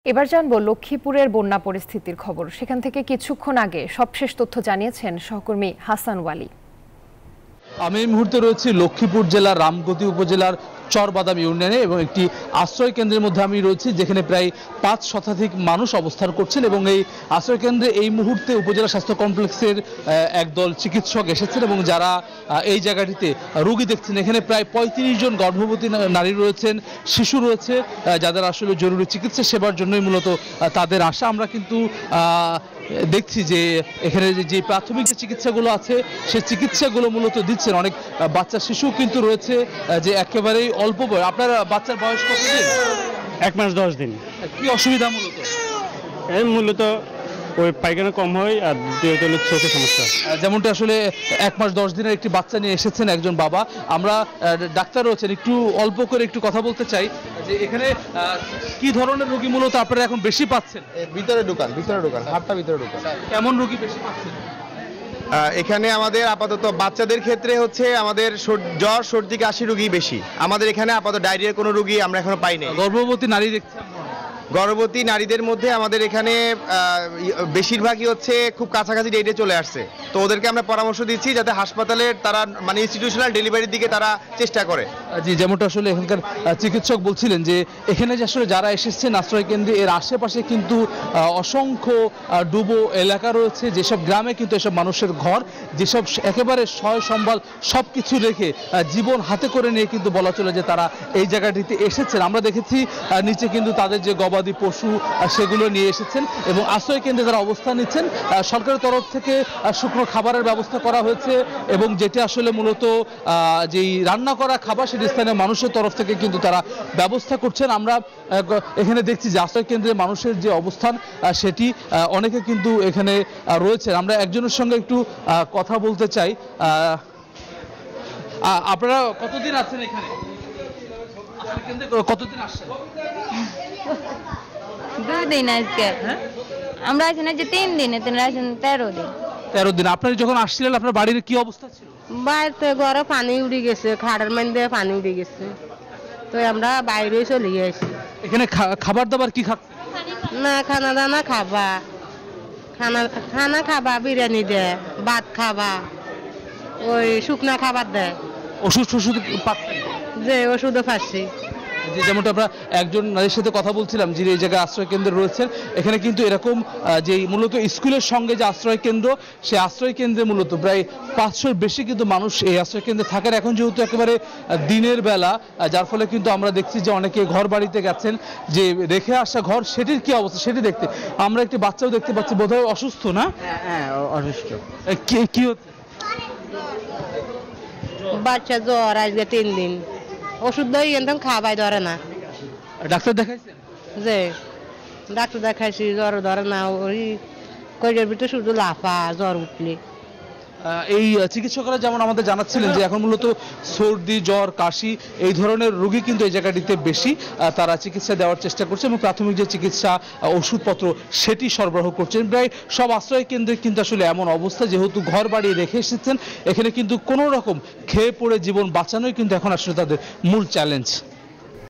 এবার জানবো লক্ষ্মীপুরের বন্যা পরিস্থিতির খবর। সেখান থেকে কিছুক্ষণ আগে সবশেষ তথ্য জানিয়েছেন সহকর্মী হাসান ওয়ালি। আমি এই মুহূর্তে রয়েছি লক্ষ্মীপুর জেলার রামগতি উপজেলার চরবাদাম ইউনিয়নে এবং একটি আশ্রয় কেন্দ্রের মধ্যে আমি রয়েছি, যেখানে প্রায় ৫ শতাধিক মানুষ অবস্থান করছেন এবং এই আশ্রয় কেন্দ্রে এই মুহূর্তে উপজেলা স্বাস্থ্য কমপ্লেক্সের একদল চিকিৎসক এসেছেন এবং যারা এই জায়গাটিতে রোগী দেখছেন। এখানে প্রায় ৩৫ জন গর্ভবতী নারী রয়েছেন, শিশু রয়েছে, যাদের আসলে জরুরি চিকিৎসা সেবার জন্যই মূলত তাদের আশা। আমরা কিন্তু দেখছি যে এখানে যে প্রাথমিক যে চিকিৎসাগুলো আছে সেই চিকিৎসাগুলো মূলত দিচ্ছেন অনেক বাচ্চা শিশু কিন্তু রয়েছে যে একেবারেই অল্প বয়স। আপনার বাচ্চার বয়স কত দিন? 1 মাস 10 দিন। কি অসুবিধা মূলত? মূলত ওই পায়খানা কম হয় আর দ্বিতীয়ত হলো চোখের সমস্যা। যেমনটা আসলে 1 মাস 10 দিনের একটি বাচ্চা নিয়ে এসেছেন একজন বাবা। আমরা ডাক্তার রয়েছেন, একটু অল্প করে একটু কথা বলতে চাই যে এখানে কি ধরনের রোগী মূলত আপনারা এখন বেশি পাচ্ছেন? ভিতরে ঢুকান হাতটা ভিতরে ঢুকান। কেমন রোগী বেশি পাচ্ছেন? এখানে আমাদের আপাতত বাচ্চাদের ক্ষেত্রে হচ্ছে আমাদের জ্বর সর্দি কাশি রোগী বেশি। আমাদের এখানে আপাতত ডায়রিয়ার কোনো রোগী আমরা এখনো পাইনি। গর্ভবতী নারী দেখছেন? গর্ভবতী নারীদের মধ্যে আমাদের এখানে বেশিরভাগই হচ্ছে খুব কাছাকাছি ডেটে চলে আসছে, তো ওদেরকে আমরা পরামর্শ দিচ্ছি যাতে হাসপাতালের তারা মানে ইনস্টিটিউশনাল ডেলিভারির দিকে তারা চেষ্টা করে। জি, যেমনটা আসলে এখানকার চিকিৎসক বলছিলেন যে এখানে যে আসলে যারা এসেছেন আশ্রয় কেন্দ্রে এর আশেপাশে কিন্তু অসংখ্য ডুবো এলাকা রয়েছে, যেসব গ্রামে কিন্তু এসব মানুষের ঘর, যেসব একেবারে সয় সম্বল সব কিছু রেখে জীবন হাতে করে নিয়ে কিন্তু বলা চলে যে তারা এই জায়গাটিতে এসেছেন। আমরা দেখেছি নিচে কিন্তু তাদের যে গবাদি পশু সেগুলো নিয়ে এসেছেন এবং আশ্রয় কেন্দ্রে তারা অবস্থান নিচ্ছেন। সরকারের তরফ থেকে শুকনো খাবারের ব্যবস্থা করা হয়েছে এবং যেটা আসলে মূলত যেই রান্না করা খাবার সেটি স্থানীয় মানুষের তরফ থেকে কিন্তু তারা ব্যবস্থা করছেন। আমরা এখানে দেখছি যে আশ্রয় কেন্দ্রে মানুষের যে অবস্থান সেটি অনেকে কিন্তু এখানে রয়েছেন। আমরা একজনের সঙ্গে একটু কথা বলতে চাই। আপনারা কতদিন আছেন এখানে? কতদিন আসছেন? 2 দিন আজকে। আমরা আছি না যে 3 দিনে, 13 দিন। 13 দিন। আপনারা যখন আসছিলেন আপনার বাড়ির কি অবস্থা ছিল? বাড়িতে ঘরে পানি উড়ে গেছে, খাড়ের মধ্যে পানি উড়ে গেছে, তো আমরা বাইরে চলে গেছি। এখানে খাবার দাবার কি খাচ্ছেন? না, খানা দানা খাবা, খানা খাবা, বিরিয়ানি দেয়, ভাত খাবা, ওই শুকনা খাবার দেয়। ওষুধ পাচ্ছেন? যে ওষুধও পাচ্ছি। যেমনটা আমরা একজন নারীর সাথে কথা বলছিলাম যে এই জায়গায় আশ্রয় কেন্দ্র রয়েছেন, এখানে কিন্তু এরকম যে মূলত স্কুলের সঙ্গে যে আশ্রয় কেন্দ্র, সেই আশ্রয় কেন্দ্রে মূলত প্রায় 500-র বেশি কিন্তু মানুষ এই আশ্রয় কেন্দ্রে থাকেন। এখন যেহেতু একেবারে দিনের বেলা, যার ফলে কিন্তু আমরা দেখছি যে অনেকে ঘর বাড়িতে গেছেন, যে রেখে আসা ঘর সেটির কি অবস্থা সেটি দেখতে। আমরা একটি বাচ্চাও দেখতে পাচ্ছি, বোধহয় অসুস্থ না? হ্যাঁ, অসুস্থ। কি হচ্ছে? বাচ্চা জ্বর, আজকে 3 দিন। ওষুধ দই একদম খাওয়াই ধরে না। ডাক্তার দেখাইছেন? যে ডাক্তার দেখাইছি, জ্বর ধরে না, ওই কয়ের ভিতরে শুধু লাফা জ্বর উঠলে। এই চিকিৎসকরা যেমন আমাদের জানাচ্ছিলেন যে এখন মূলত সর্দি জ্বর কাশি এই ধরনের রোগী কিন্তু এই জায়গাটিতে বেশি, তারা চিকিৎসা দেওয়ার চেষ্টা করছে এবং প্রাথমিক যে চিকিৎসা ওষুধপত্র সেটি সরবরাহ করছেন। প্রায় সব আশ্রয় কেন্দ্রে কিন্তু আসলে এমন অবস্থা, যেহেতু ঘর বাড়ি রেখে এসেছেন, এখানে কিন্তু কোনো রকম খেয়ে পড়ে জীবন বাঁচানোই কিন্তু এখন আসলে তাদের মূল চ্যালেঞ্জ।